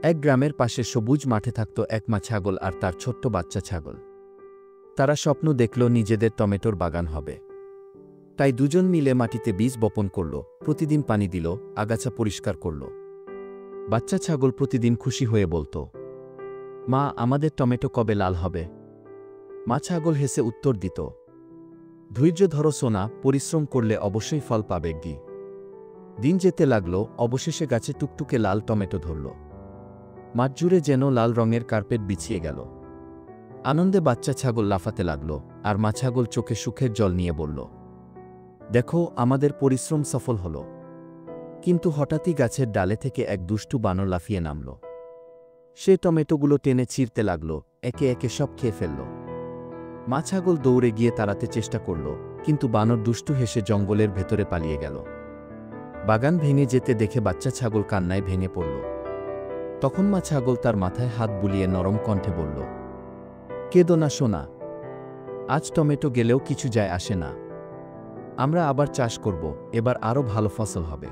এক গ্রামের পাশে সবুজ মাঠে থাকত এক মা ছাগল আর তার ছোট্ট বাচ্চা ছাগল। তারা স্বপ্ন দেখল নিজেদের টমেটোর বাগান হবে। তাই দুজন মিলে মাটিতে বীজ বপন করল, প্রতিদিন পানি দিল, আগাছা পরিষ্কার করল। বাচ্চা ছাগল প্রতিদিন খুশি হয়ে বলত, মা, আমাদের টমেটো কবে লাল হবে? মা ছাগল হেসে উত্তর দিত, ধৈর্য ধরো সোনা, পরিশ্রম করলে অবশ্যই ফল পাবে গি। দিন যেতে লাগল, অবশেষে গাছে টুকটুকে লাল টমেটো ধরল। মাঠ জুড়ে যেন লাল রঙের কার্পেট বিছিয়ে গেল। আনন্দে বাচ্চা ছাগল লাফাতে লাগল, আর মা ছাগল চোখে সুখের জল নিয়ে বলল, দেখো, আমাদের পরিশ্রম সফল হল। কিন্তু হঠাৎই গাছের ডালে থেকে এক দুষ্টু বানর লাফিয়ে নামল। সে টমেটোগুলো টেনে ছিঁড়তে লাগল, একে একে সব খেয়ে ফেলল। মা ছাগল দৌড়ে গিয়ে তাড়াতে চেষ্টা করল, কিন্তু বানর দুষ্টু হেসে জঙ্গলের ভেতরে পালিয়ে গেল। বাগান ভেঙে যেতে দেখে বাচ্চা ছাগল কান্নায় ভেঙে পড়ল। তখন মা ছাগল তার মাথায় হাত বুলিয়ে নরম কণ্ঠে বলল, কেঁদো না সোনা, আজ টমেটো গেলেও কিছু যায় আসে না। আমরা আবার চাষ করব, এবার আরও ভালো ফসল হবে।